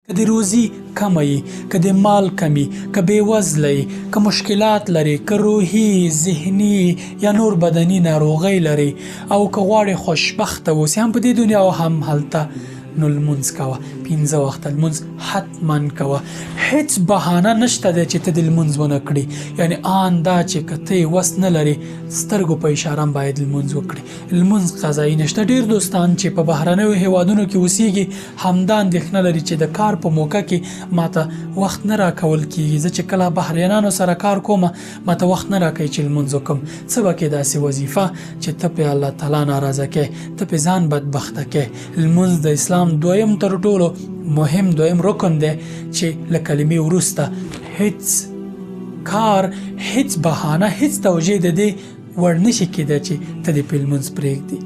که د روزي کمه یي، که د مال کمی، که بېوزله یي، که مشکلات لري، که روحي، ذهني یا نور بدني ناروغۍ لري او که غواړې خوشبخته اوسې هم په دې دنیا او هم هلته، نو لمونځ کوه. 5 وخته لمونځ حتما کوه. هیڅ بهانه نشته دی چې ته د لمونځ ونه کړي. یعنې آن دا چې که ته یې وس نه لرې، سترګو په اشاره هم باید لمونځ وکړي. لمونځ قضایي نشته. ډېر دوستان چې په بهرنیو هیوادونو کې اوسېږي همدا اندېښنه لري چې د کار په موقع کې ماته وخت نه راکول کېږي. زه چې کله بهرنیانو سره کار کوم ماته وخت نه راکوي چې لمونځ وکړم. څه به کې داسې وظیفه چې ته پې الله تعالی ناراضه کوې، ته پې ځان بدبخته کوې. لمونځ د اسلام دویم تر ټولو مهم دویم رکن دی چې له کلمې وروسته هیڅ کار، هیڅ بهانه، هیڅ توجیه د دې وړ نشي کېدی چې ته دې په لمونځ پرېږدي.